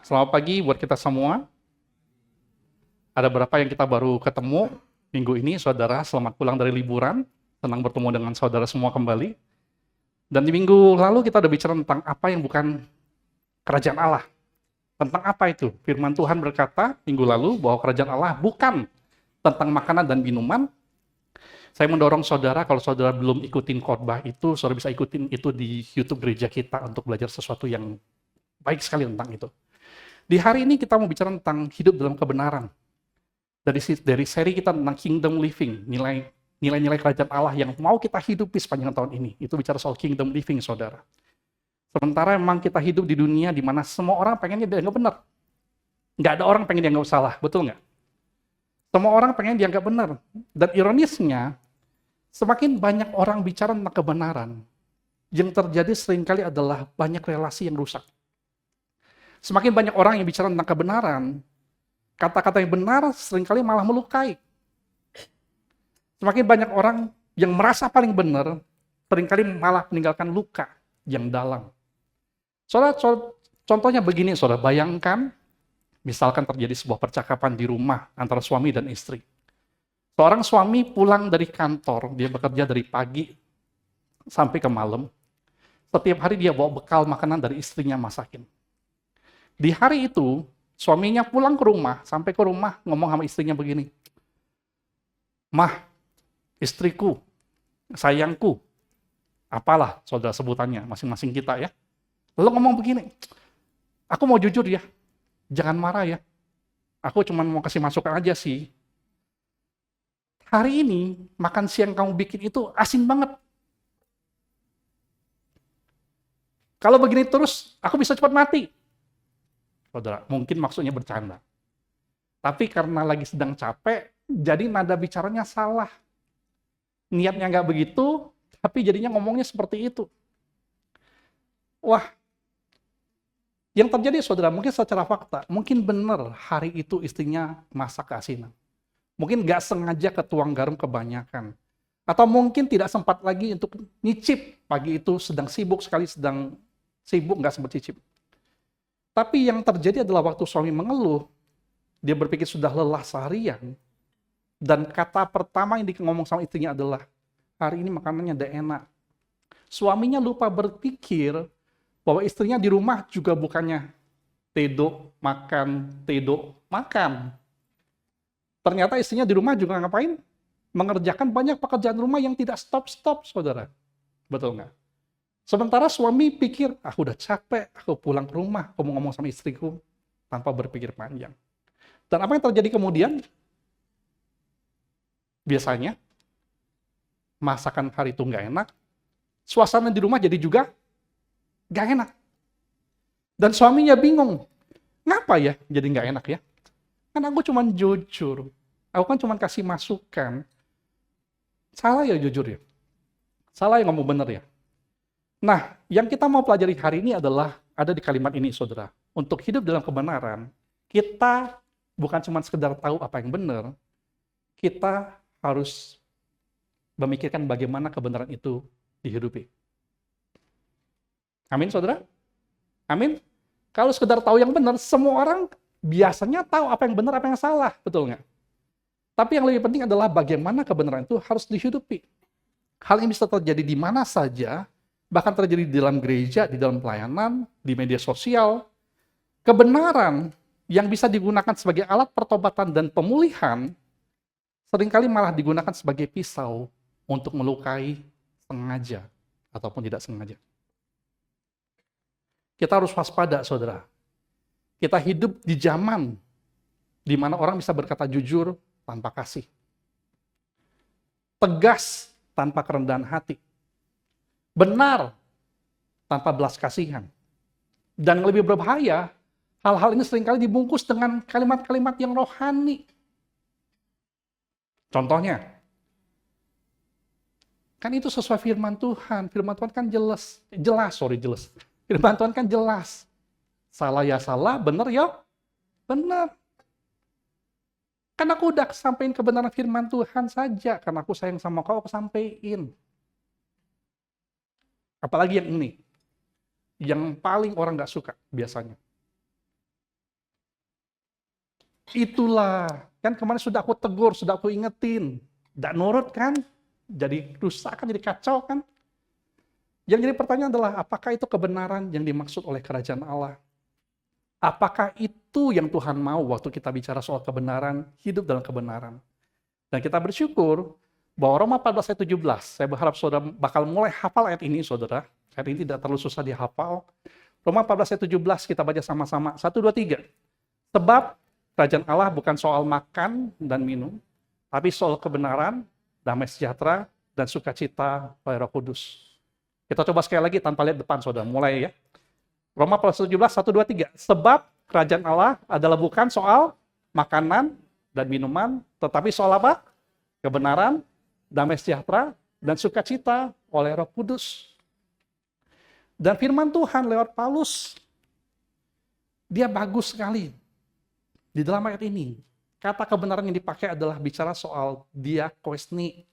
Selamat pagi buat kita semua. Ada berapa yang kita baru ketemu minggu ini, saudara. Selamat pulang dari liburan. Senang bertemu dengan saudara semua kembali. Dan di minggu lalu kita udah bicara tentang apa yang bukan kerajaan Allah. Tentang apa itu? Firman Tuhan berkata minggu lalu bahwa kerajaan Allah bukan tentang makanan dan minuman. Saya mendorong saudara, kalau saudara belum ikutin khotbah itu, saudara bisa ikutin itu di YouTube gereja kita untuk belajar sesuatu yang baik sekali tentang itu. Di hari ini kita mau bicara tentang hidup dalam kebenaran. Dari seri kita tentang kingdom living, nilai-nilai kerajaan Allah yang mau kita hidupi sepanjang tahun ini. Itu bicara soal kingdom living, saudara. Sementara memang kita hidup di dunia di mana semua orang pengennya dianggap benar. Nggak ada orang pengen dianggap salah, betul nggak? Semua orang pengen dianggap benar. Dan ironisnya, semakin banyak orang bicara tentang kebenaran, yang terjadi seringkali adalah banyak relasi yang rusak. Semakin banyak orang yang bicara tentang kebenaran, kata-kata yang benar seringkali malah melukai. Semakin banyak orang yang merasa paling benar, seringkali malah meninggalkan luka yang dalam. Saudara, contohnya begini, saudara, bayangkan, misalkan terjadi sebuah percakapan di rumah antara suami dan istri. Seorang suami pulang dari kantor, dia bekerja dari pagi sampai ke malam. Setiap hari dia bawa bekal makanan dari istrinya masakin. Di hari itu, suaminya pulang ke rumah, sampai ke rumah ngomong sama istrinya begini, "Mah, istriku, sayangku," apalah saudara sebutannya, masing-masing kita ya. Lalu ngomong begini, "Aku mau jujur ya, jangan marah ya. Aku cuma mau kasih masukan aja sih. Hari ini, makan siang kamu bikin itu asin banget. Kalau begini terus, aku bisa cepat mati." Saudara, mungkin maksudnya bercanda. Tapi karena lagi sedang capek, jadi nada bicaranya salah. Niatnya nggak begitu, tapi jadinya ngomongnya seperti itu. Wah, yang terjadi saudara, mungkin secara fakta, mungkin benar hari itu istrinya masak keasinan. Mungkin nggak sengaja ketuang garam kebanyakan. Atau mungkin tidak sempat lagi untuk nyicip, pagi itu sedang sibuk sekali, sedang sibuk nggak sempat cicip. Tapi yang terjadi adalah waktu suami mengeluh, dia berpikir sudah lelah seharian, dan kata pertama yang ngomong sama istrinya adalah, "Hari ini makanannya tidak enak." Suaminya lupa berpikir bahwa istrinya di rumah juga bukannya tedo makan. Ternyata istrinya di rumah juga ngapain? Mengerjakan banyak pekerjaan rumah yang tidak stop-stop, saudara. Betul nggak? Sementara suami pikir, "Aku udah capek, aku pulang ke rumah, aku mau ngomong sama istriku," tanpa berpikir panjang. Dan apa yang terjadi kemudian? Biasanya, masakan hari itu nggak enak, suasana di rumah jadi juga nggak enak. Dan suaminya bingung, ngapa ya jadi nggak enak ya? Kan aku cuma jujur, aku kan cuma kasih masukan. Salah ya jujur ya? Salah ya ngomong bener ya? Nah, yang kita mau pelajari hari ini adalah ada di kalimat ini, saudara. Untuk hidup dalam kebenaran, kita bukan cuma sekedar tahu apa yang benar, kita harus memikirkan bagaimana kebenaran itu dihidupi. Amin, saudara? Amin? Kalau sekedar tahu yang benar, semua orang biasanya tahu apa yang benar, apa yang salah. Betul nggak? Tapi yang lebih penting adalah bagaimana kebenaran itu harus dihidupi. Hal ini bisa terjadi di mana saja, bahkan terjadi di dalam gereja, di dalam pelayanan, di media sosial. Kebenaran yang bisa digunakan sebagai alat pertobatan dan pemulihan, seringkali malah digunakan sebagai pisau untuk melukai sengaja ataupun tidak sengaja. Kita harus waspada, saudara. Kita hidup di zaman di mana orang bisa berkata jujur tanpa kasih. Tegas tanpa kerendahan hati. Benar tanpa belas kasihan. Dan yang lebih berbahaya, hal-hal ini seringkali dibungkus dengan kalimat-kalimat yang rohani. Contohnya, kan itu sesuai firman Tuhan. Firman Tuhan kan jelas. Firman Tuhan kan jelas. Salah ya salah, benar ya benar. Kan aku udah sampaikan kebenaran firman Tuhan saja. Karena aku sayang sama kau, aku sampaikan. Apalagi yang ini, yang paling orang nggak suka biasanya. Itulah, kan kemarin sudah aku tegur, sudah aku ingetin. Nggak nurut kan? Jadi rusak kan, jadi kacau kan? Yang jadi pertanyaan adalah, apakah itu kebenaran yang dimaksud oleh kerajaan Allah? Apakah itu yang Tuhan mau waktu kita bicara soal kebenaran, hidup dalam kebenaran? Dan kita bersyukur bahwa Roma 14 ayat 17, saya berharap saudara bakal mulai hafal ayat ini, saudara. Ayat ini tidak terlalu susah dihafal. Roma 14 ayat 17, kita baca sama-sama. 1, 2, 3. Sebab kerajaan Allah bukan soal makan dan minum, tapi soal kebenaran, damai sejahtera, dan sukacita oleh Roh Kudus. Kita coba sekali lagi tanpa lihat depan, saudara. Mulai ya. Roma 17, 1, 2, 3. Sebab kerajaan Allah adalah bukan soal makanan dan minuman, tetapi soal apa? Kebenaran, damai sejahtera, dan sukacita oleh Roh Kudus. Dan firman Tuhan lewat Paulus, dia bagus sekali. Di dalam ayat ini, kata kebenaran yang dipakai adalah bicara soal diakoisni,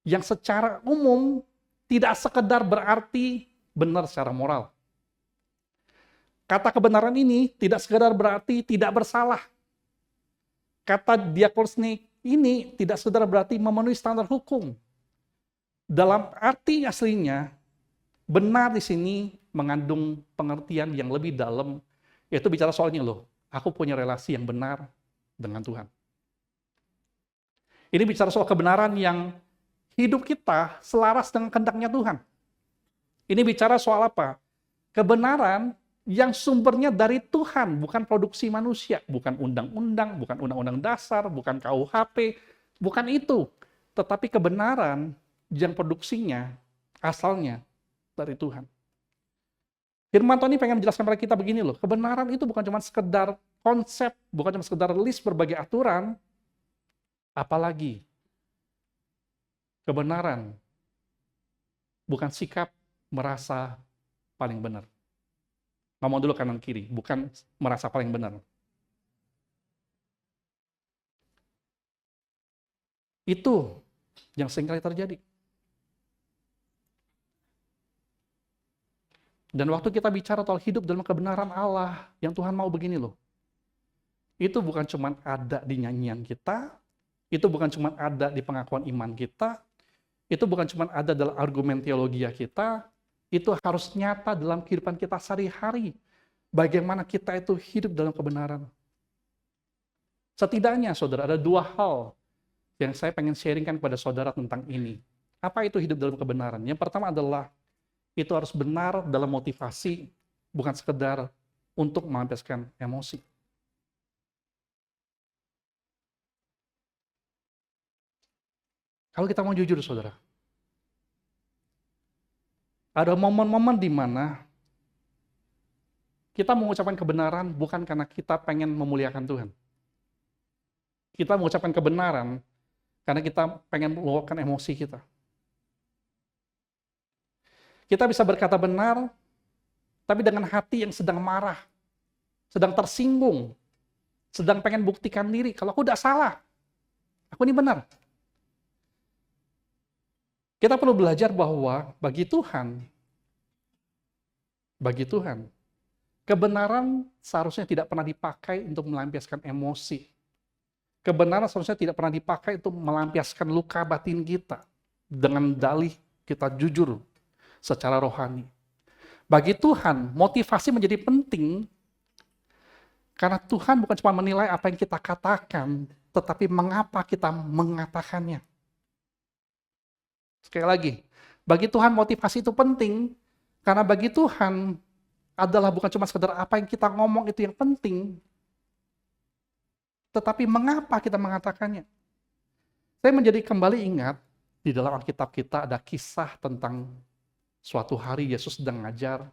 yang secara umum tidak sekedar berarti benar secara moral. Kata kebenaran ini tidak sekedar berarti tidak bersalah. Kata diakoisni ini tidak sekedar berarti memenuhi standar hukum. Dalam arti aslinya, benar di sini mengandung pengertian yang lebih dalam, yaitu bicara soalnya loh, aku punya relasi yang benar dengan Tuhan. Ini bicara soal kebenaran yang hidup kita selaras dengan kehendaknya Tuhan. Ini bicara soal apa? Kebenaran yang sumbernya dari Tuhan, bukan produksi manusia, bukan undang-undang, bukan undang-undang dasar, bukan KUHP, bukan itu. Tetapi kebenaran yang produksinya asalnya dari Tuhan. Firman Tuhan ini pengen menjelaskan kepada kita begini loh, kebenaran itu bukan cuma sekedar konsep, bukan cuma sekedar list berbagai aturan, apalagi kebenaran bukan sikap merasa paling benar. Ngomong dulu kanan kiri, bukan merasa paling benar. Itu yang seringkali terjadi. Dan waktu kita bicara soal hidup dalam kebenaran Allah, yang Tuhan mau begini loh. Itu bukan cuma ada di nyanyian kita, itu bukan cuma ada di pengakuan iman kita, itu bukan cuma ada dalam argumen teologi kita, itu harus nyata dalam kehidupan kita sehari-hari. Bagaimana kita itu hidup dalam kebenaran. Setidaknya, saudara, ada dua hal yang saya pengen sharingkan kepada saudara tentang ini. Apa itu hidup dalam kebenaran? Yang pertama adalah, itu harus benar dalam motivasi, bukan sekedar untuk melampiaskan emosi. Kalau kita mau jujur, saudara, ada momen-momen di mana kita mengucapkan kebenaran bukan karena kita pengen memuliakan Tuhan. Kita mengucapkan kebenaran karena kita pengen meluapkan emosi kita. Kita bisa berkata benar, tapi dengan hati yang sedang marah, sedang tersinggung, sedang pengen buktikan diri, kalau aku udah salah, aku ini benar. Kita perlu belajar bahwa bagi Tuhan, kebenaran seharusnya tidak pernah dipakai untuk melampiaskan emosi. Kebenaran seharusnya tidak pernah dipakai untuk melampiaskan luka batin kita dengan dalih kita jujur secara rohani. Bagi Tuhan, motivasi menjadi penting karena Tuhan bukan cuma menilai apa yang kita katakan, tetapi mengapa kita mengatakannya. Sekali lagi, bagi Tuhan motivasi itu penting, karena bagi Tuhan adalah bukan cuma sekedar apa yang kita ngomong itu yang penting, tetapi mengapa kita mengatakannya. Saya menjadi kembali ingat, di dalam Alkitab kita ada kisah tentang suatu hari Yesus sedang ngajar.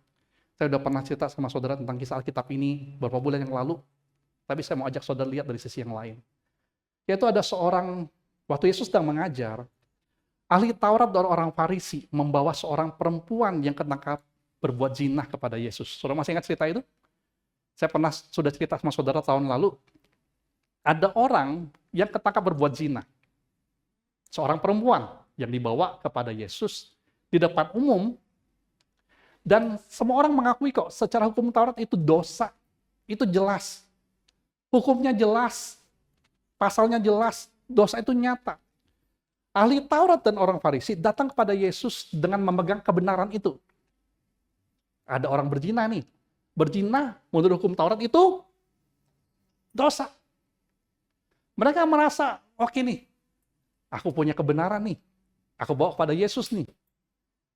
Saya udah pernah cerita sama saudara tentang kisah Alkitab ini beberapa bulan yang lalu, tapi saya mau ajak saudara lihat dari sisi yang lain. Yaitu ada seorang, waktu Yesus sedang mengajar, ahli Taurat dan orang Farisi membawa seorang perempuan yang ketangkap berbuat zina kepada Yesus. Saudara masih ingat cerita itu? Saya pernah sudah cerita sama saudara tahun lalu. Ada orang yang ketangkap berbuat zina. Seorang perempuan yang dibawa kepada Yesus di depan umum. Dan semua orang mengakui kok, secara hukum Taurat itu dosa. Itu jelas. Hukumnya jelas, pasalnya jelas, dosa itu nyata. Ahli Taurat dan orang Farisi datang kepada Yesus dengan memegang kebenaran itu. Ada orang berzina nih. Berzina menurut hukum Taurat itu dosa. Mereka merasa, oke nih, aku punya kebenaran nih. Aku bawa kepada Yesus nih.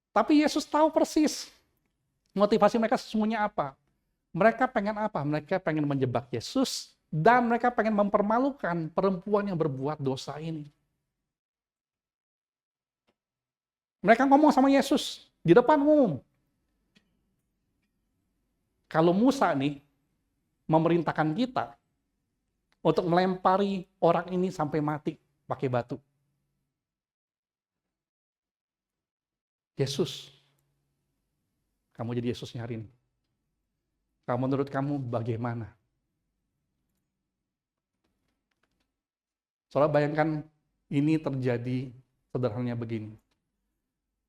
Tapi Yesus tahu persis motivasi mereka sesungguhnya apa. Mereka pengen apa? Mereka pengen menjebak Yesus dan mereka pengen mempermalukan perempuan yang berbuat dosa ini. Mereka ngomong sama Yesus di depan umum. Kalau Musa nih memerintahkan kita untuk melempari orang ini sampai mati pakai batu. Yesus, kamu jadi Yesusnya hari ini. Menurut kamu bagaimana? Soalnya bayangkan ini terjadi sederhananya begini.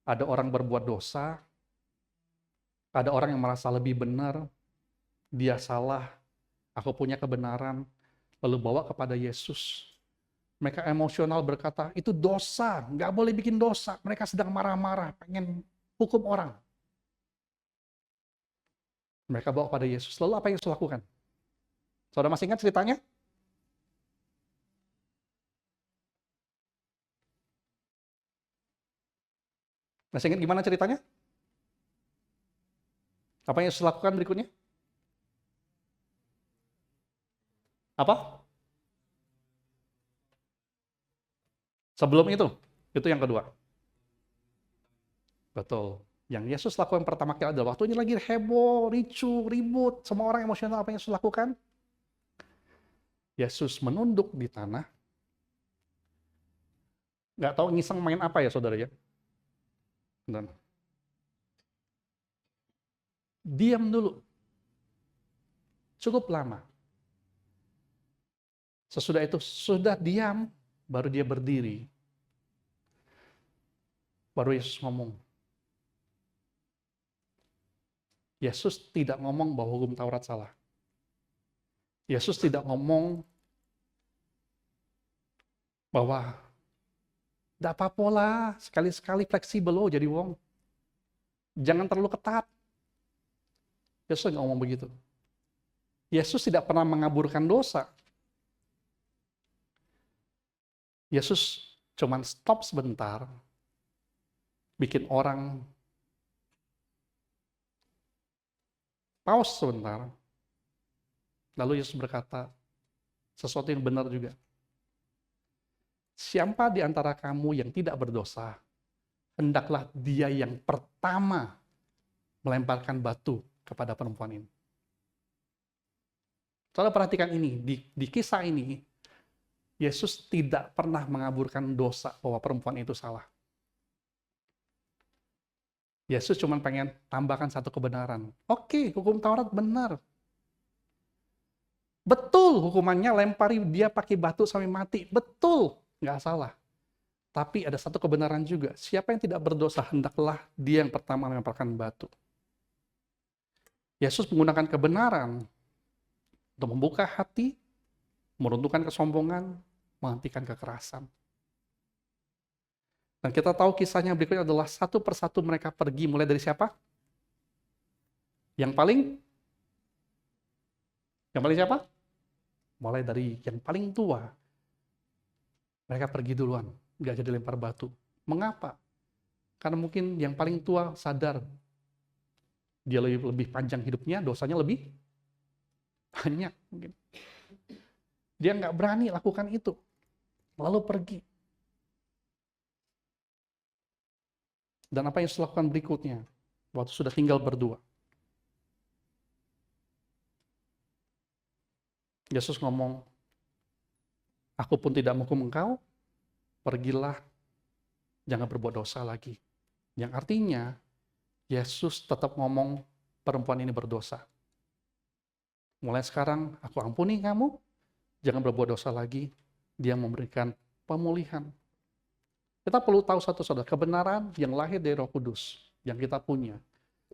Ada orang berbuat dosa, ada orang yang merasa lebih benar, dia salah, aku punya kebenaran, lalu bawa kepada Yesus. Mereka emosional berkata, itu dosa, nggak boleh bikin dosa. Mereka sedang marah-marah, pengen hukum orang. Mereka bawa kepada Yesus. Lalu apa yang Yesus lakukan? Saudara masih ingat ceritanya? Masih ingat gimana ceritanya? Apa yang Yesus lakukan berikutnya? Apa? Sebelum itu yang kedua. Betul. Yang Yesus lakukan pertama kali adalah waktu ini lagi heboh, ricu, ribut, semua orang emosional. Apa yang Yesus lakukan? Yesus menunduk di tanah. Nggak tahu ngiseng main apa ya saudara ya. Dan diam dulu. Cukup lama. Sesudah itu, sudah diam, baru dia berdiri. Baru Yesus ngomong. Yesus tidak ngomong bahwa hukum Taurat salah. Yesus tidak ngomong bahwa tidak apa-apa lah, sekali-sekali fleksibel loh jadi wong. Jangan terlalu ketat. Yesus nggak ngomong begitu. Yesus tidak pernah mengaburkan dosa. Yesus cuman stop sebentar, bikin orang pause sebentar. Lalu Yesus berkata, sesuatu yang benar juga. Siapa di antara kamu yang tidak berdosa, hendaklah dia yang pertama melemparkan batu kepada perempuan ini. Saudara perhatikan ini, di kisah ini, Yesus tidak pernah mengaburkan dosa bahwa perempuan itu salah. Yesus cuma pengen tambahkan satu kebenaran. Oke, hukum Taurat benar. Betul hukumannya lempari dia pakai batu sampai mati. Betul, nggak salah. Tapi ada satu kebenaran juga. Siapa yang tidak berdosa, hendaklah dia yang pertama melemparkan batu. Yesus menggunakan kebenaran untuk membuka hati, meruntuhkan kesombongan, menghentikan kekerasan. Dan kita tahu kisahnya berikutnya adalah satu persatu mereka pergi, mulai dari siapa? Yang paling siapa? Mulai dari yang paling tua. Mereka pergi duluan, nggak jadi lempar batu. Mengapa? Karena mungkin yang paling tua sadar dia lebih panjang hidupnya, dosanya lebih banyak mungkin. Dia nggak berani lakukan itu. Lalu pergi. Dan apa yang Yesus lakukan berikutnya? Waktu sudah tinggal berdua. Yesus ngomong, aku pun tidak menghukum engkau, pergilah, jangan berbuat dosa lagi. Yang artinya, Yesus tetap ngomong perempuan ini berdosa. Mulai sekarang, aku ampuni kamu, jangan berbuat dosa lagi. Dia memberikan pemulihan. Kita perlu tahu satu saudara, kebenaran yang lahir dari Roh Kudus, yang kita punya,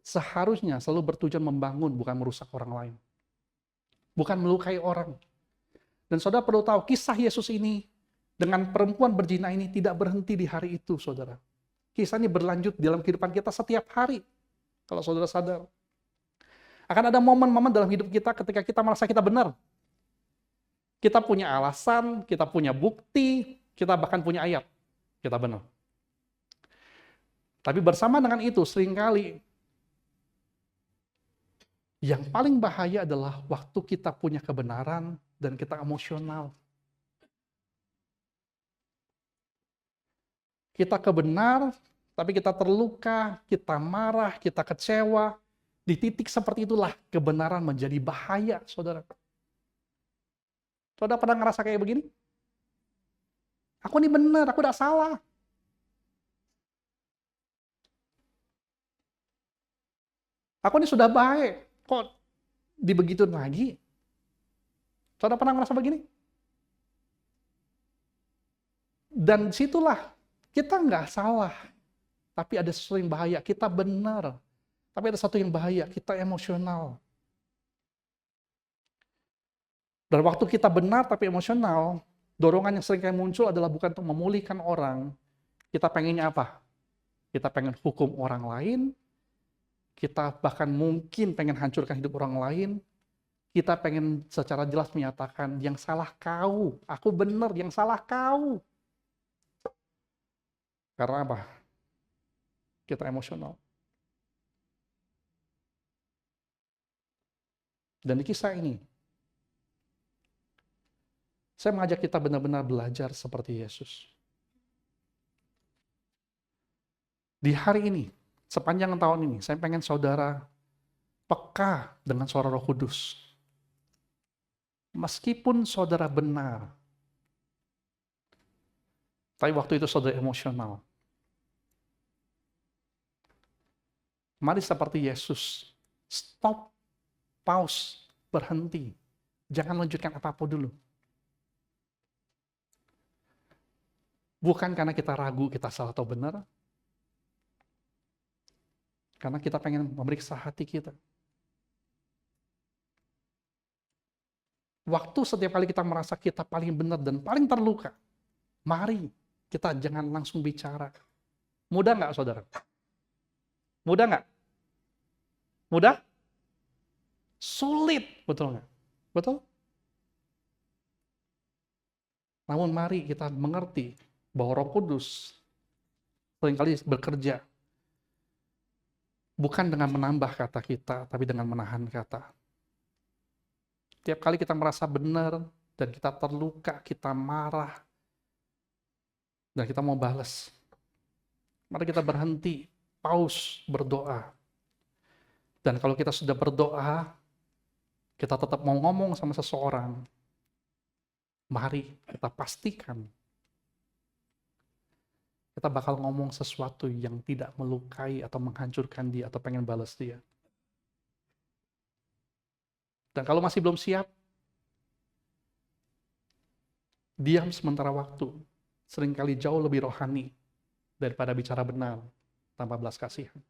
seharusnya selalu bertujuan membangun, bukan merusak orang lain. Bukan melukai orang. Dan saudara perlu tahu, kisah Yesus ini dengan perempuan berzina ini tidak berhenti di hari itu, saudara. Kisah ini berlanjut dalam kehidupan kita setiap hari. Kalau saudara sadar. Akan ada momen-momen dalam hidup kita ketika kita merasa kita benar. Kita punya alasan, kita punya bukti, kita bahkan punya ayat. Kita benar. Tapi bersama dengan itu, seringkali yang paling bahaya adalah waktu kita punya kebenaran dan kita emosional. Kita kebenar, tapi kita terluka, kita marah, kita kecewa. Di titik seperti itulah kebenaran menjadi bahaya, saudara. Saudara pernah ngerasa kayak begini? Aku ini benar, aku tidak salah. Aku ini sudah baik, kok dibegituin lagi? Saudara pernah ngerasa begini? Dan situlah kita nggak salah, tapi ada sesuatu yang bahaya. Kita benar, tapi ada satu yang bahaya, kita emosional. Dan waktu kita benar tapi emosional, dorongan yang sering muncul adalah bukan untuk memulihkan orang. Kita pengennya apa? Kita pengen hukum orang lain, kita bahkan mungkin pengen hancurkan hidup orang lain, kita pengen secara jelas menyatakan, yang salah kau, aku benar, yang salah kau. Karena apa? Kita emosional. Dan di kisah ini, saya mengajak kita benar-benar belajar seperti Yesus. Di hari ini, sepanjang tahun ini, saya pengen saudara peka dengan suara Roh Kudus. Meskipun saudara benar, tapi waktu itu saudara emosional. Mari seperti Yesus, stop, pause, berhenti. Jangan lanjutkan apa-apa dulu. Bukan karena kita ragu kita salah atau benar, karena kita pengen memeriksa hati kita. Waktu setiap kali kita merasa kita paling benar dan paling terluka, mari kita jangan langsung bicara. Mudah nggak, saudara? Mudah nggak? Mudah? Sulit, betul nggak? Betul? Namun mari kita mengerti bahwa Roh Kudus seringkali bekerja bukan dengan menambah kata kita, tapi dengan menahan kata. Tiap kali kita merasa benar dan kita terluka, kita marah, dan kita mau balas, mari kita berhenti, pause, berdoa. Dan kalau kita sudah berdoa, kita tetap mau ngomong sama seseorang, mari kita pastikan kita bakal ngomong sesuatu yang tidak melukai atau menghancurkan dia atau pengen balas dia. Dan kalau masih belum siap, diam sementara waktu seringkali jauh lebih rohani daripada bicara benar tanpa belas kasihan.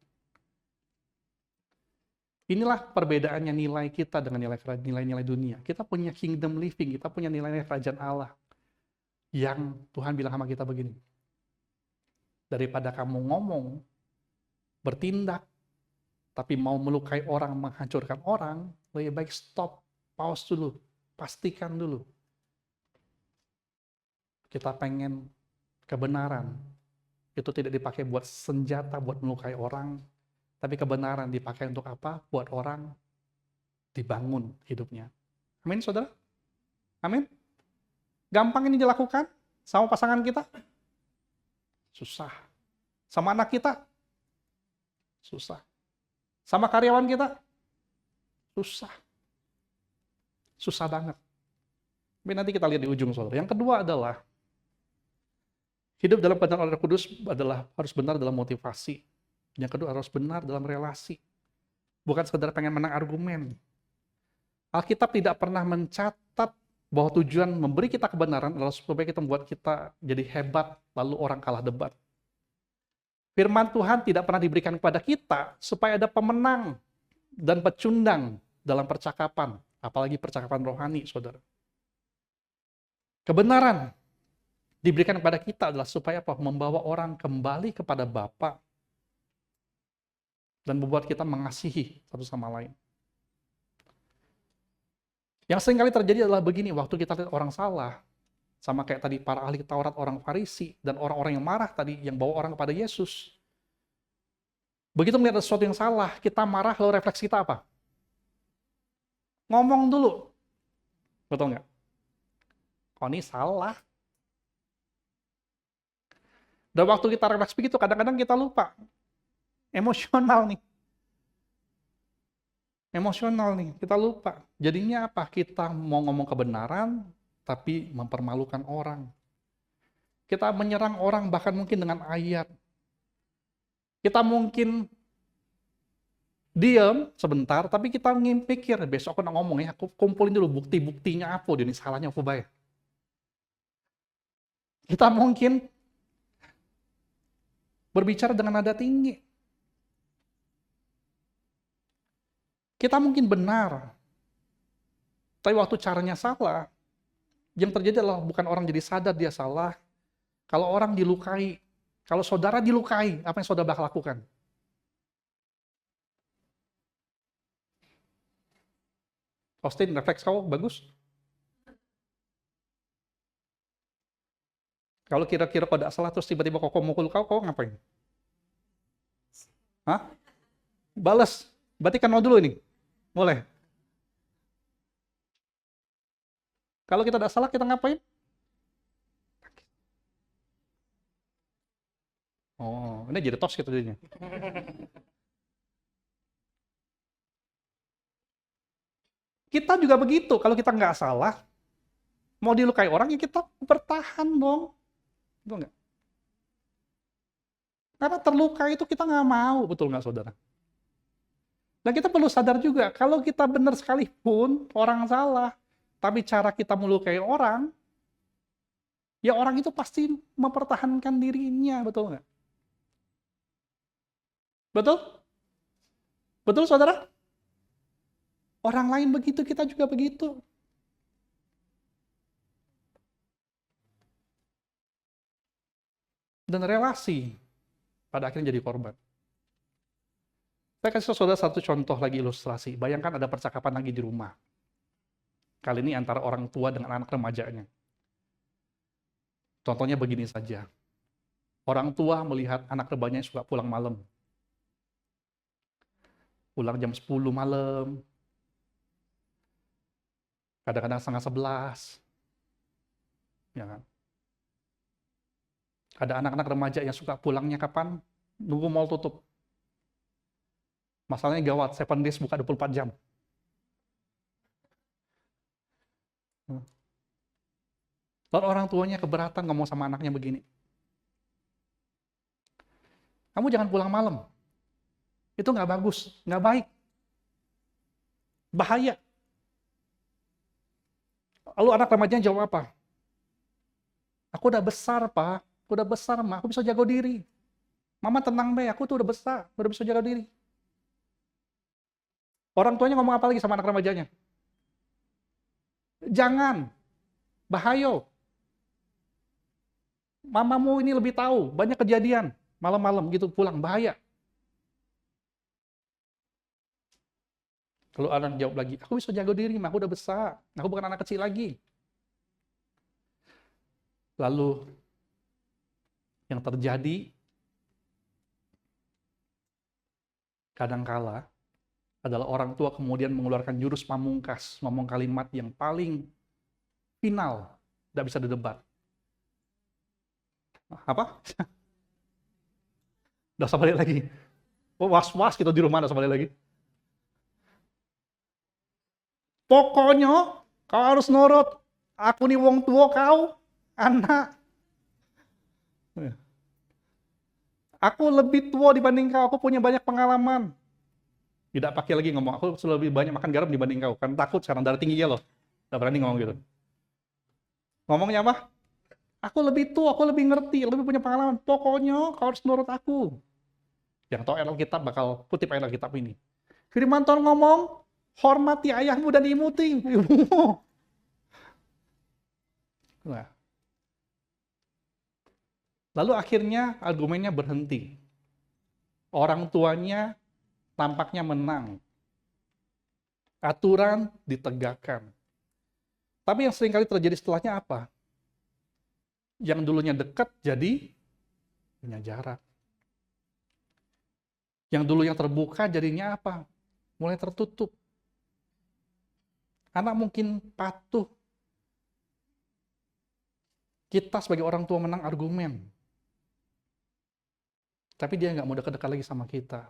Inilah perbedaannya nilai kita dengan nilai-nilai dunia. Kita punya kingdom living, kita punya nilai kerajaan Allah. Yang Tuhan bilang sama kita begini, daripada kamu ngomong, bertindak, tapi mau melukai orang, menghancurkan orang, lebih baik stop, pause dulu, pastikan dulu. Kita pengen kebenaran, itu tidak dipakai buat senjata, buat melukai orang, tapi kebenaran dipakai untuk apa? Buat orang dibangun hidupnya. Amin, saudara? Amin? Gampang ini dilakukan sama pasangan kita? Susah. Sama anak kita? Susah. Sama karyawan kita? Susah. Susah banget. Tapi nanti kita lihat di ujung, saudara. Yang kedua adalah, hidup dalam kebenaran Roh Kudus adalah harus benar dalam motivasi. Yang kedua harus benar dalam relasi. Bukan sekedar pengen menang argumen. Alkitab tidak pernah mencatat bahwa tujuan memberi kita kebenaran adalah supaya kita membuat kita jadi hebat, lalu orang kalah debat. Firman Tuhan tidak pernah diberikan kepada kita supaya ada pemenang dan pecundang dalam percakapan, apalagi percakapan rohani, saudara. Kebenaran diberikan kepada kita adalah supaya apa? Membawa orang kembali kepada Bapa dan membuat kita mengasihi satu sama lain. Yang seringkali terjadi adalah begini, waktu kita lihat orang salah, sama kayak tadi para ahli Taurat, orang Farisi, dan orang-orang yang marah tadi, yang bawa orang kepada Yesus. Begitu melihat sesuatu yang salah, kita marah, lalu refleks kita apa? Ngomong dulu. Betul nggak? Kok ini salah? Dan waktu kita refleks begitu, kadang-kadang kita lupa. Emosional nih. Emosional nih, kita lupa. Jadinya apa? Kita mau ngomong kebenaran, tapi mempermalukan orang. Kita menyerang orang bahkan mungkin dengan ayat. Kita mungkin diam sebentar, tapi kita pikir, besok aku nak ngomong ya, aku kumpulin dulu bukti-buktinya apa, ini salahnya apa bayar. Kita mungkin berbicara dengan nada tinggi. Kita mungkin benar, tapi waktu caranya salah, yang terjadi adalah bukan orang jadi sadar dia salah. Kalau orang dilukai, kalau saudara dilukai, apa yang saudara bakal lakukan? Austin, refleks kau bagus. Kalau kira-kira kau tidak salah, terus tiba-tiba kau mukul kau ngapain? Hah? Balas. Berarti kenal dulu ini. Boleh. Kalau kita tidak salah, kita ngapain? Oh, ini jadi tos gitu jadinya. Kita juga begitu. Kalau kita nggak salah, mau dilukai orang, ya kita bertahan dong. Betul nggak? Karena terluka itu kita nggak mau, betul nggak saudara? Dan kita perlu sadar juga, kalau kita benar sekalipun, orang salah, tapi cara kita melukai orang, ya orang itu pasti mempertahankan dirinya, betul nggak? Betul? Betul saudara? Orang lain begitu, kita juga begitu. Dan relasi pada akhirnya jadi korban. Saya kasih saudara satu contoh lagi ilustrasi. Bayangkan ada percakapan lagi di rumah. Kali ini antara orang tua dengan anak remajanya. Contohnya begini saja. Orang tua melihat anak remajanya suka pulang malam. Pulang jam 10 malam. Kadang-kadang setengah 11. Ya kan? Ada anak-anak remaja yang suka pulangnya kapan? Nunggu mall tutup. Masalahnya gawat, 7 Days buka 24 jam. Lalu orang tuanya keberatan ngomong sama anaknya begini. Kamu jangan pulang malam. Itu nggak bagus, nggak baik. Bahaya. Lalu anak remajanya jawab apa? Aku udah besar, Pak. Aku udah besar, Ma. Aku bisa jaga diri. Mama tenang deh, aku tuh udah besar. Udah bisa jaga diri. Orang tuanya ngomong apa lagi sama anak remajanya? Jangan. Bahaya. Mamamu ini lebih tahu. Banyak kejadian. Malam-malam gitu pulang. Bahaya. Kalau anak jawab lagi, aku bisa jaga diri, Ma. Aku udah besar. Aku bukan anak kecil lagi. Lalu, yang terjadi, kadangkala, adalah orang tua kemudian mengeluarkan jurus pamungkas, ngomong kalimat yang paling final, tidak bisa didebat. Apa? Udah usah balik lagi. Oh, was-was kita di rumah, udah usah balik lagi. Pokoknya, kau harus nurut. Aku nih wong tua, kau anak. Aku lebih tua dibanding kau, aku punya banyak pengalaman. Tidak pakai lagi ngomong, aku sudah lebih banyak makan garam dibanding kau. Kan takut sekarang darah tinggi ya loh. Tidak berani ngomong gitu. Ngomongnya apa? Aku lebih tua, aku lebih ngerti, lebih punya pengalaman. Pokoknya kau harus nurut aku. Yang tahu Alkitab bakal kutip Alkitab ini. Firman Tuhan ngomong, hormati ayahmu dan ibumu. Nah, lalu akhirnya argumennya berhenti. Orang tuanya tampaknya menang. Aturan ditegakkan. Tapi yang seringkali terjadi setelahnya apa? Yang dulunya dekat jadi punya jarak. Yang dulunya terbuka jadinya apa? Mulai tertutup. Anak mungkin patuh. Kita sebagai orang tua menang argumen. Tapi dia nggak mau dekat-dekat lagi sama kita.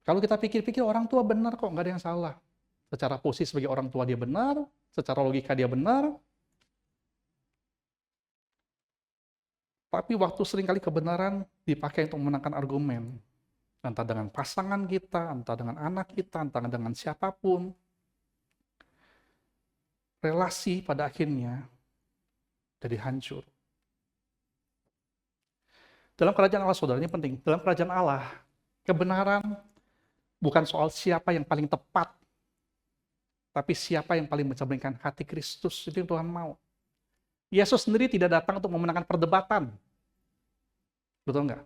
Kalau kita pikir-pikir orang tua benar kok, nggak ada yang salah. Secara posisi sebagai orang tua dia benar, secara logika dia benar. Tapi waktu seringkali kebenaran dipakai untuk memenangkan argumen. Entah dengan pasangan kita, entah dengan anak kita, entah dengan siapapun. Relasi pada akhirnya jadi hancur. Dalam kerajaan Allah, saudara, ini penting. Dalam kerajaan Allah, kebenaran bukan soal siapa yang paling tepat, tapi siapa yang paling mencerminkan hati Kristus. Itu yang Tuhan mau. Yesus sendiri tidak datang untuk memenangkan perdebatan. Betul nggak?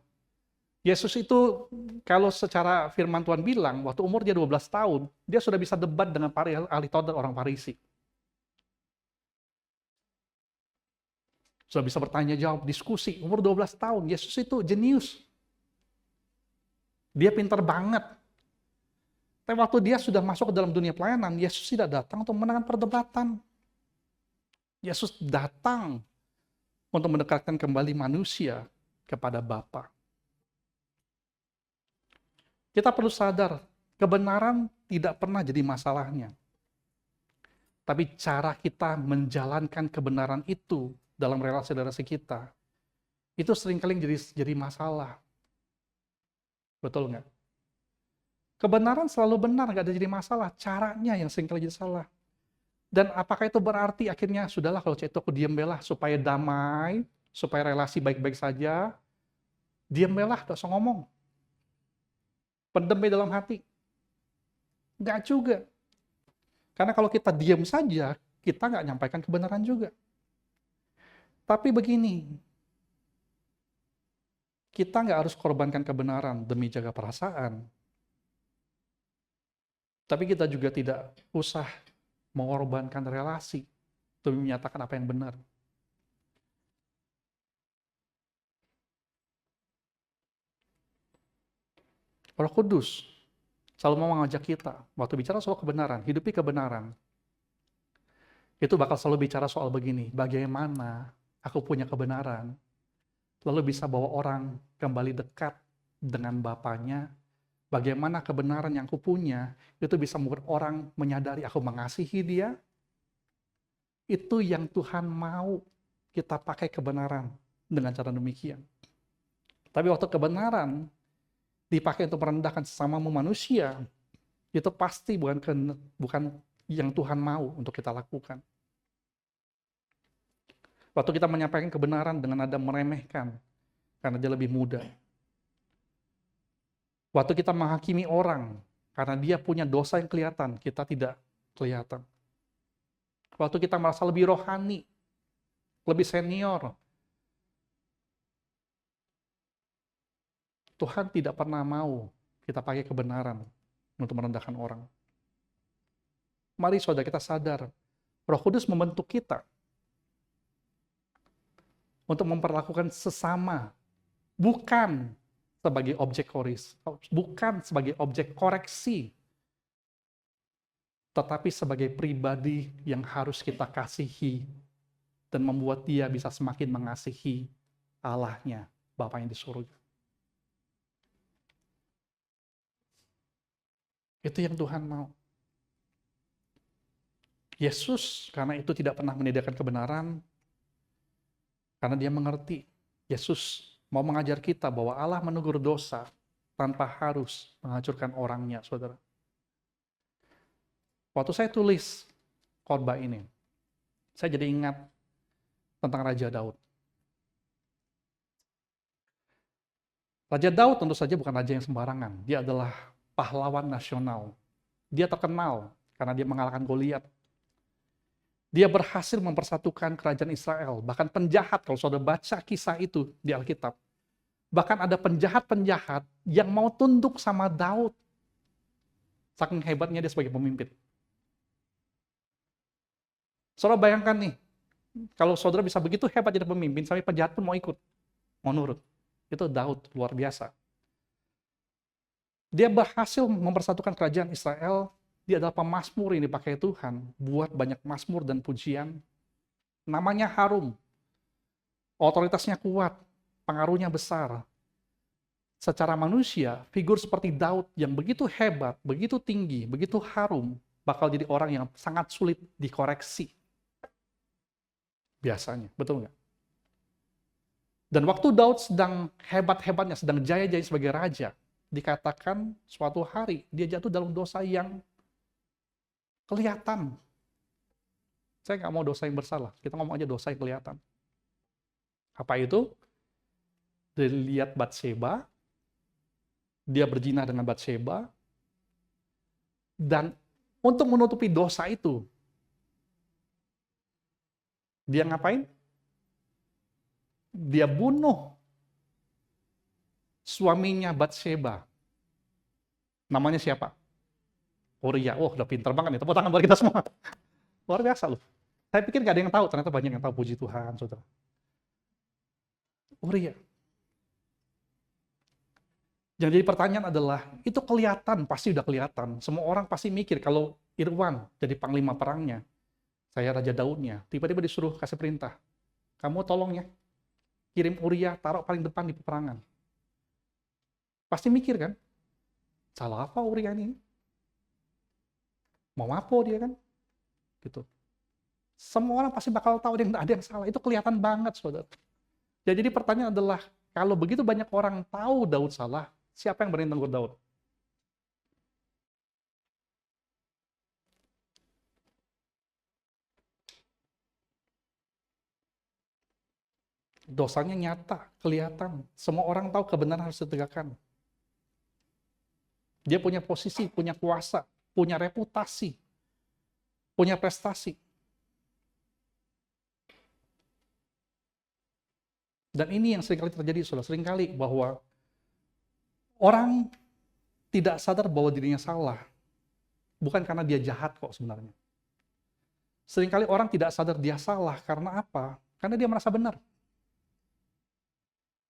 Yesus itu, kalau secara firman Tuhan bilang, waktu umur dia 12 tahun, dia sudah bisa debat dengan para ahli Taurat dan orang Farisi. Sudah bisa bertanya jawab, diskusi, umur 12 tahun. Yesus itu jenius. Dia pintar banget. Tapi waktu dia sudah masuk ke dalam dunia pelayanan, Yesus tidak datang untuk memenangkan perdebatan. Yesus datang untuk mendekatkan kembali manusia kepada Bapa. Kita perlu sadar, kebenaran tidak pernah jadi masalahnya. Tapi cara kita menjalankan kebenaran itu dalam relasi-relasi kita, itu seringkali jadi masalah. Betul nggak? Kebenaran selalu benar, nggak ada jadi masalah. Caranya yang seringkali jadi salah. Dan apakah itu berarti akhirnya, sudahlah kalau itu aku diam belah supaya damai, supaya relasi baik-baik saja, diam belah, gak usah ngomong. Pendem dalam hati. Nggak juga. Karena kalau kita diam saja, kita nggak nyampaikan kebenaran juga. Tapi begini, kita nggak harus korbankan kebenaran demi jaga perasaan. Tapi kita juga tidak usah mengorbankan relasi demi menyatakan apa yang benar. Roh Kudus selalu mau mengajak kita, waktu bicara soal kebenaran, hidupi kebenaran, itu bakal selalu bicara soal begini, bagaimana aku punya kebenaran, lalu bisa bawa orang kembali dekat dengan Bapaknya. Bagaimana kebenaran yang aku punya, itu bisa membuat orang menyadari aku mengasihi dia. Itu yang Tuhan mau kita pakai kebenaran dengan cara demikian. Tapi waktu kebenaran dipakai untuk merendahkan sesama manusia, itu pasti bukan yang Tuhan mau untuk kita lakukan. Waktu kita menyampaikan kebenaran dengan nada meremehkan, karena dia lebih muda. Waktu kita menghakimi orang, karena dia punya dosa yang kelihatan, kita tidak kelihatan. Waktu kita merasa lebih rohani, lebih senior, Tuhan tidak pernah mau kita pakai kebenaran untuk merendahkan orang. Mari saudara kita sadar, Roh Kudus membentuk kita untuk memperlakukan sesama, bukan sebagai objek bukan sebagai objek koreksi, tetapi sebagai pribadi yang harus kita kasihi dan membuat dia bisa semakin mengasihi Allahnya, Bapa yang di surga. Itu yang Tuhan mau. Yesus karena itu tidak pernah menyediakan kebenaran, karena dia mengerti. Yesus mau mengajar kita bahwa Allah menegur dosa tanpa harus menghancurkan orangnya, saudara. Waktu saya tulis khotbah ini, saya jadi ingat tentang Raja Daud. Raja Daud tentu saja bukan raja yang sembarangan. Dia adalah pahlawan nasional. Dia terkenal karena dia mengalahkan Goliat. Dia berhasil mempersatukan kerajaan Israel. Bahkan penjahat, kalau saudara baca kisah itu di Alkitab, bahkan ada penjahat-penjahat yang mau tunduk sama Daud. Saking hebatnya dia sebagai pemimpin. Saudara bayangkan nih, kalau saudara bisa begitu hebat jadi pemimpin, sampai penjahat pun mau ikut, mau nurut. Itu Daud, luar biasa. Dia berhasil mempersatukan kerajaan Israel. Dia adalah pemazmur yang dipakai Tuhan buat banyak mazmur dan pujian. Namanya harum. Otoritasnya kuat, pengaruhnya besar. Secara manusia, figur seperti Daud yang begitu hebat, begitu tinggi, begitu harum, bakal jadi orang yang sangat sulit dikoreksi. Biasanya, betul nggak? Dan waktu Daud sedang hebat-hebatnya, sedang jaya-jaya sebagai raja, dikatakan suatu hari dia jatuh dalam dosa yang kelihatan. Saya nggak mau dosa yang bersalah, kita ngomong aja dosa yang kelihatan. Apa itu? Dilihat Batseba, dia berzina dengan Batseba, dan untuk menutupi dosa itu, dia ngapain? Dia bunuh suaminya Batseba. Namanya siapa? Uria. Oh, udah pinter banget nih. Tepuk tangan buat kita semua. Luar biasa loh. Saya pikir gak ada yang tahu, ternyata banyak yang tahu. Puji Tuhan, saudara. Uria. Yang jadi pertanyaan adalah, itu kelihatan, pasti udah kelihatan. Semua orang pasti mikir kalau Irwan jadi panglima perangnya, saya Raja Daudnya, tiba-tiba disuruh kasih perintah. Kamu tolong ya, kirim Uria, taruh paling depan di peperangan. Pasti mikir kan, salah apa Uria ini? Mau apa dia kan? Gitu. Semua orang pasti bakal tahu ada yang salah. Itu kelihatan banget, saudara. Jadi pertanyaan adalah, kalau begitu banyak orang tahu Daud salah, siapa yang berani tegur Daud? Dosanya nyata, kelihatan. Semua orang tahu kebenaran harus ditegakkan. Dia punya posisi, punya kuasa, punya reputasi, punya prestasi. Dan ini yang seringkali terjadi, saudara. Seringkali bahwa orang tidak sadar bahwa dirinya salah. Bukan karena dia jahat kok sebenarnya. Seringkali orang tidak sadar dia salah karena apa? Karena dia merasa benar.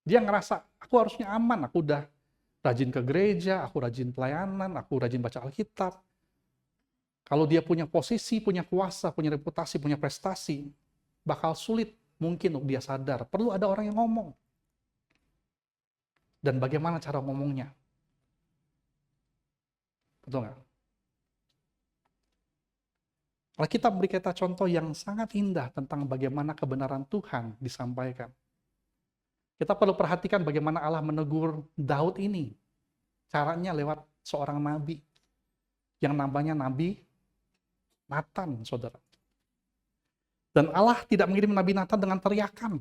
Dia ngerasa, aku harusnya aman, aku udah rajin ke gereja, aku rajin pelayanan, aku rajin baca Alkitab. Kalau dia punya posisi, punya kuasa, punya reputasi, punya prestasi, bakal sulit mungkin untuk dia sadar. Perlu ada orang yang ngomong. Dan bagaimana cara ngomongnya? Betul nggak? Alkitab beri kita contoh yang sangat indah tentang bagaimana kebenaran Tuhan disampaikan. Kita perlu perhatikan bagaimana Allah menegur Daud ini. Caranya lewat seorang nabi. Yang namanya Nabi Natan, saudara. Dan Allah tidak mengirim Nabi Natan dengan teriakan.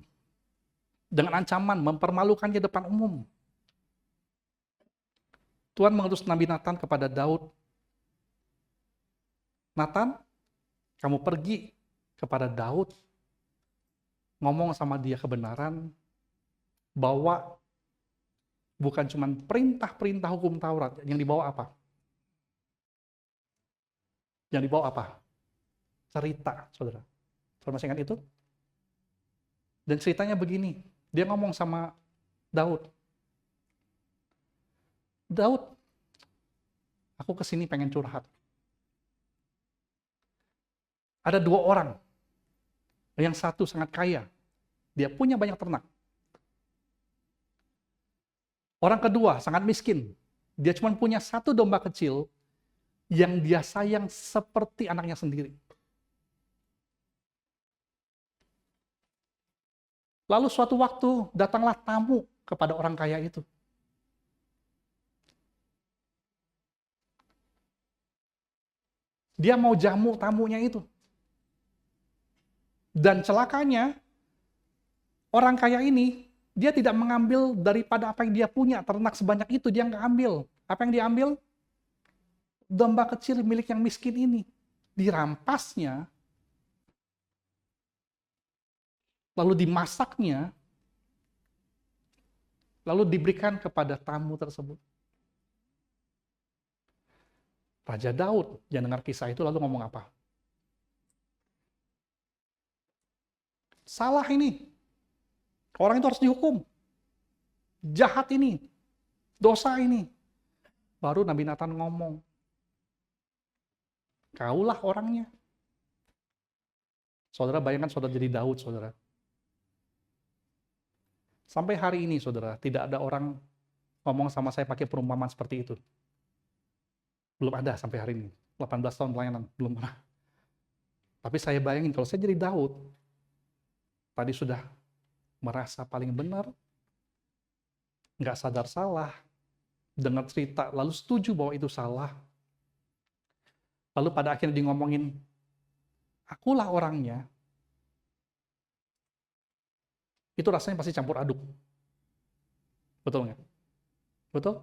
Dengan ancaman, mempermalukannya depan umum. Tuhan mengutus Nabi Natan kepada Daud. Natan, kamu pergi kepada Daud. Ngomong sama dia kebenaran. Bawa bukan cuma perintah-perintah hukum Taurat, yang dibawa apa? Yang dibawa apa? Cerita, saudara. Saudara masih ingat itu? Dan ceritanya begini, dia ngomong sama Daud. Daud, aku kesini pengen curhat. Ada dua orang. Yang satu sangat kaya. Dia punya banyak ternak. Orang kedua sangat miskin. Dia cuma punya satu domba kecil yang dia sayang seperti anaknya sendiri. Lalu suatu waktu datanglah tamu kepada orang kaya itu. Dia mau jamu tamunya itu. Dan celakanya, orang kaya ini, dia tidak mengambil daripada apa yang dia punya, ternak sebanyak itu, dia nggak ambil. Apa yang dia ambil? Domba kecil milik yang miskin ini. Dirampasnya, lalu dimasaknya, lalu diberikan kepada tamu tersebut. Raja Daud yang dengar kisah itu lalu ngomong apa? Salah ini. Orang itu harus dihukum. Jahat ini. Dosa ini. Baru Nabi Nathan ngomong, kaulah orangnya. Saudara bayangkan saudara jadi Daud, saudara. Sampai hari ini, saudara, tidak ada orang ngomong sama saya pakai perumpamaan seperti itu. Belum ada sampai hari ini. 18 tahun pelayanan, belum pernah. Tapi saya bayangin kalau saya jadi Daud, tadi sudah merasa paling benar, nggak sadar salah, dengar cerita, lalu setuju bahwa itu salah. Lalu pada akhirnya dia ngomongin, akulah orangnya. Itu rasanya pasti campur aduk. Betul nggak? Betul?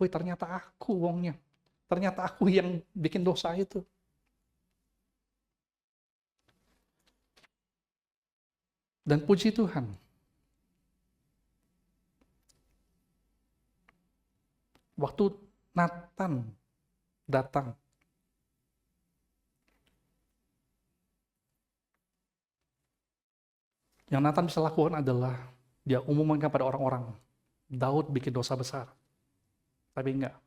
Wih, ternyata aku wongnya. Ternyata aku yang bikin dosa itu. Dan puji Tuhan, waktu Nathan datang, yang Nathan bisa lakukan adalah dia umumkan pada orang-orang, Daud bikin dosa besar. Tapi enggak.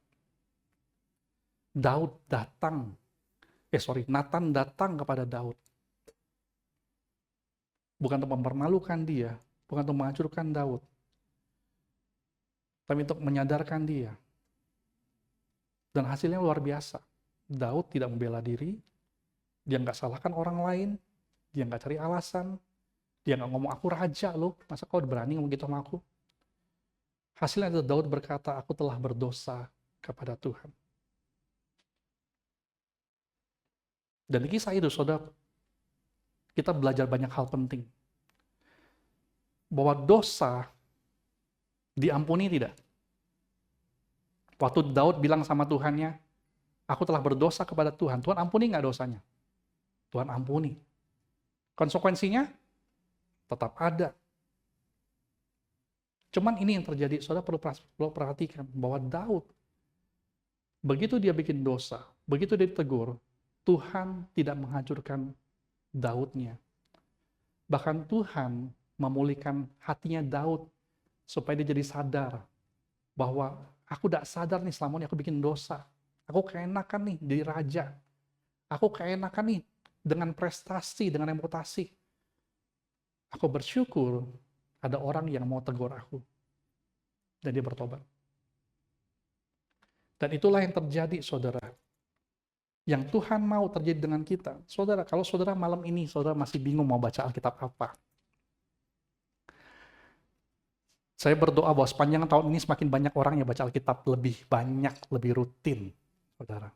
Nathan datang kepada Daud. Bukan untuk mempermalukan dia, bukan untuk menghancurkan Daud, tapi untuk menyadarkan dia. Dan hasilnya luar biasa. Daud tidak membela diri, dia nggak salahkan orang lain, dia nggak cari alasan, dia nggak ngomong aku raja loh, masa kau berani ngomong gitu sama aku? Hasilnya adalah Daud berkata, aku telah berdosa kepada Tuhan. Dan di kisah itu, saudara, kita belajar banyak hal penting. Bahwa dosa diampuni tidak. Waktu Daud bilang sama Tuhannya, aku telah berdosa kepada Tuhan. Tuhan ampuni nggak dosanya? Tuhan ampuni. Konsekuensinya tetap ada. Cuman ini yang terjadi, saudara perlu perhatikan bahwa Daud, begitu dia bikin dosa, begitu dia ditegur, Tuhan tidak menghancurkan Daudnya. Bahkan Tuhan memulihkan hatinya Daud supaya dia jadi sadar bahwa aku tidak sadar nih selama ini aku bikin dosa. Aku keenakan nih jadi raja. Aku keenakan nih dengan prestasi, dengan reputasi. Aku bersyukur ada orang yang mau tegur aku. Dan dia bertobat. Dan itulah yang terjadi, saudara. Yang Tuhan mau terjadi dengan kita. Saudara, kalau saudara malam ini, saudara masih bingung mau baca Alkitab apa. Saya berdoa bahwa sepanjang tahun ini semakin banyak orang yang baca Alkitab lebih banyak, lebih rutin, saudara.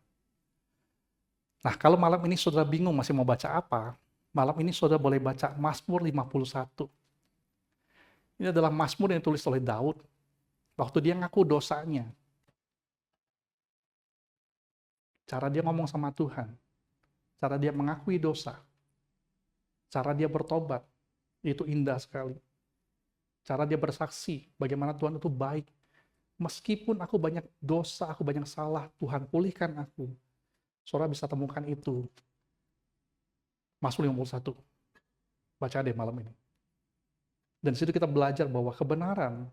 Nah, kalau malam ini saudara bingung masih mau baca apa, malam ini saudara boleh baca Mazmur 51. Ini adalah Mazmur yang ditulis oleh Daud. Waktu dia ngaku dosanya. Cara dia ngomong sama Tuhan. Cara dia mengakui dosa. Cara dia bertobat. Itu indah sekali. Cara dia bersaksi bagaimana Tuhan itu baik. Meskipun aku banyak dosa, aku banyak salah, Tuhan pulihkan aku. Saudara bisa temukan itu. Mazmur 51. Baca deh malam ini. Dan di situ kita belajar bahwa kebenaran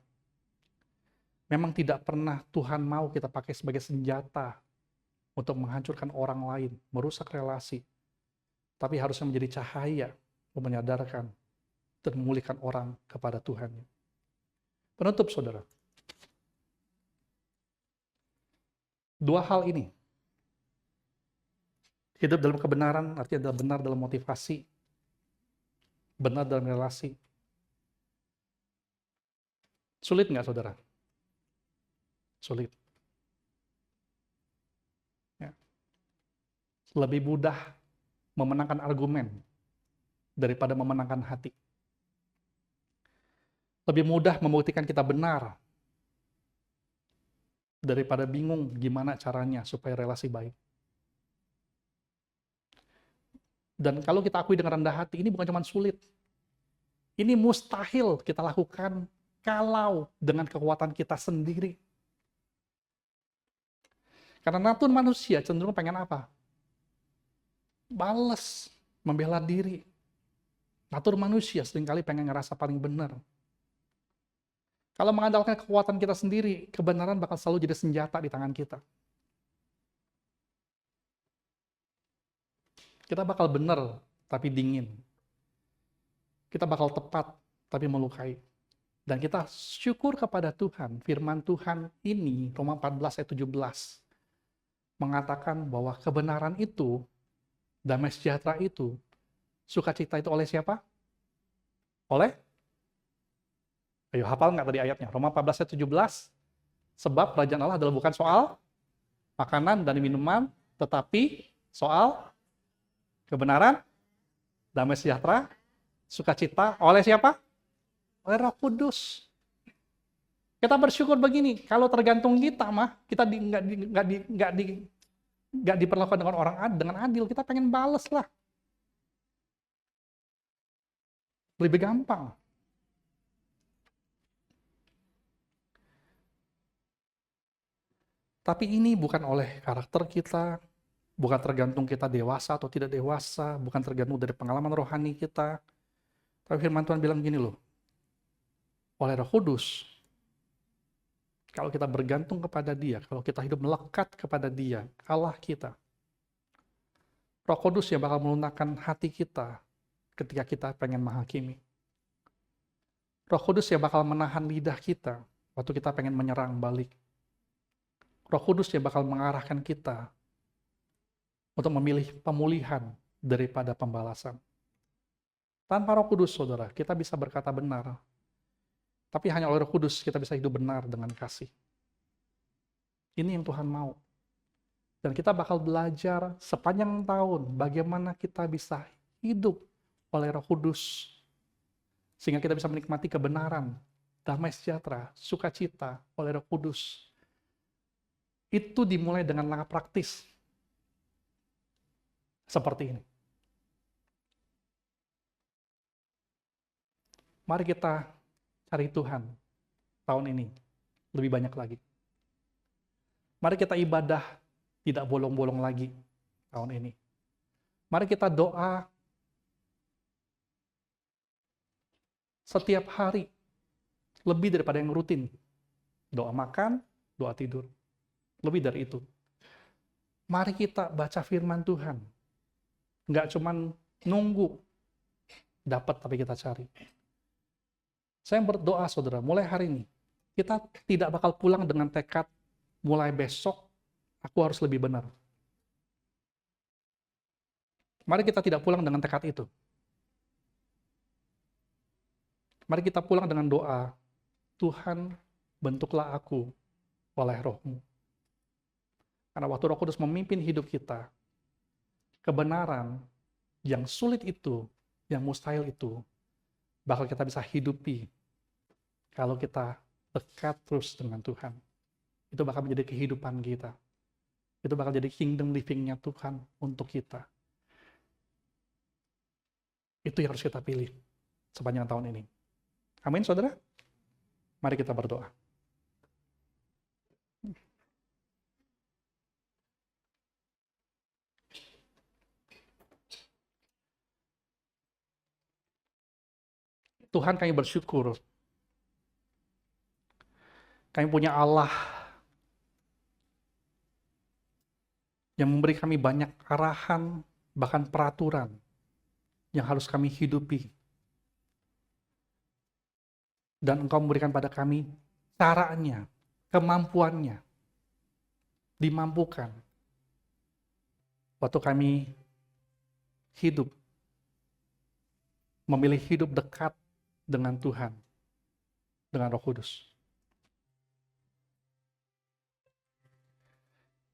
memang tidak pernah Tuhan mau kita pakai sebagai senjata untuk menghancurkan orang lain, merusak relasi. Tapi harusnya menjadi cahaya, menyadarkan, dan memulihkan orang kepada Tuhan. Penutup, saudara. Dua hal ini. Hidup dalam kebenaran artinya adalah benar dalam motivasi, benar dalam relasi. Sulit nggak, saudara? Sulit. Ya. Lebih mudah memenangkan argumen daripada memenangkan hati. Lebih mudah membuktikan kita benar daripada bingung gimana caranya supaya relasi baik. Dan kalau kita akui dengan rendah hati, ini bukan cuma sulit. Ini mustahil kita lakukan kalau dengan kekuatan kita sendiri. Karena natur manusia cenderung pengen apa? Bales, membela diri. Natur manusia seringkali pengen ngerasa paling benar. Kalau mengandalkan kekuatan kita sendiri, kebenaran bakal selalu jadi senjata di tangan kita. Kita bakal benar, tapi dingin. Kita bakal tepat, tapi melukai. Dan kita syukur kepada Tuhan, firman Tuhan ini, Roma 14 ayat 17, mengatakan bahwa kebenaran itu, damai sejahtera itu, sukacita itu oleh siapa? Oleh? Ayo hafal nggak tadi ayatnya? Roma 14 ayat 17, sebab kerajaan Allah adalah bukan soal makanan dan minuman, tetapi soal kebenaran, damai sejahtera, sukacita oleh siapa? Oleh Roh Kudus. Kita bersyukur begini, kalau tergantung kita mah, kita nggak diperlakukan dengan dengan adil, kita pengen bales lah. Lebih gampang. Tapi ini bukan oleh karakter kita, bukan tergantung kita dewasa atau tidak dewasa, bukan tergantung dari pengalaman rohani kita. Tapi firman Tuhan bilang gini loh, oleh Roh Kudus, kalau kita bergantung kepada Dia, kalau kita hidup melekat kepada Dia, Allah kita, Roh Kudus yang bakal melunakkan hati kita ketika kita pengen menghakimi. Roh Kudus yang bakal menahan lidah kita waktu kita pengen menyerang balik. Roh Kudus yang bakal mengarahkan kita untuk memilih pemulihan daripada pembalasan. Tanpa Roh Kudus, saudara, kita bisa berkata benar. Tapi hanya oleh Roh Kudus kita bisa hidup benar dengan kasih. Ini yang Tuhan mau. Dan kita bakal belajar sepanjang tahun bagaimana kita bisa hidup oleh Roh Kudus. Sehingga kita bisa menikmati kebenaran, damai sejahtera, sukacita oleh Roh Kudus. Itu dimulai dengan langkah praktis. Seperti ini. Mari kita cari Tuhan tahun ini lebih banyak lagi. Mari kita ibadah tidak bolong-bolong lagi tahun ini. Mari kita doa setiap hari lebih daripada yang rutin. Doa makan, doa tidur. Lebih dari itu. Mari kita baca firman Tuhan. Nggak cuman nunggu dapat tapi kita cari. Saya berdoa, saudara, mulai hari ini, kita tidak bakal pulang dengan tekad, mulai besok, aku harus lebih benar. Mari kita tidak pulang dengan tekad itu. Mari kita pulang dengan doa, Tuhan, bentuklah aku oleh Roh-Mu. Karena waktu Roh Kudus memimpin hidup kita, kebenaran yang sulit itu, yang mustahil itu, bakal kita bisa hidupi kalau kita dekat terus dengan Tuhan. Itu bakal menjadi kehidupan kita. Itu bakal jadi kingdom living-nya Tuhan untuk kita. Itu yang harus kita pilih sepanjang tahun ini. Amin, saudara? Mari kita berdoa. Tuhan, kami bersyukur. Kami punya Allah yang memberi kami banyak arahan, bahkan peraturan yang harus kami hidupi. Dan Engkau memberikan pada kami caranya, kemampuannya, dimampukan. Waktu kami hidup, memilih hidup dekat dengan Tuhan, dengan Roh Kudus.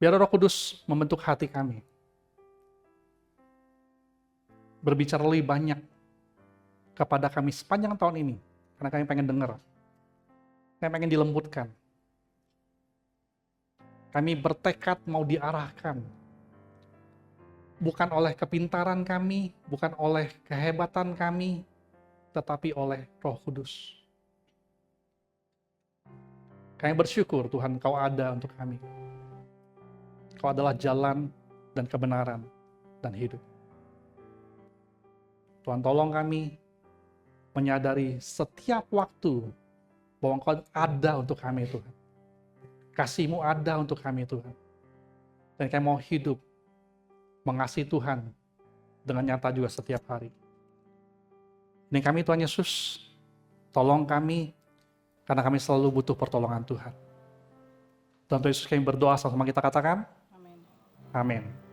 Biar Roh Kudus membentuk hati kami. Berbicara lebih banyak kepada kami sepanjang tahun ini. Karena kami pengen dengar. Kami pengen dilembutkan. Kami bertekad mau diarahkan. Bukan oleh kepintaran kami, bukan oleh kehebatan kami, tetapi oleh Roh Kudus. Kami bersyukur Tuhan Kau ada untuk kami. Kau adalah jalan dan kebenaran dan hidup. Tuhan tolong kami menyadari setiap waktu bahwa Engkau ada untuk kami Tuhan. Kasih-Mu ada untuk kami Tuhan. Dan kami mau hidup mengasihi Tuhan dengan nyata juga setiap hari. Ini kami Tuhan Yesus, tolong kami karena kami selalu butuh pertolongan Tuhan. Tuhan Yesus kami berdoa sama kita katakan, Amin. amin.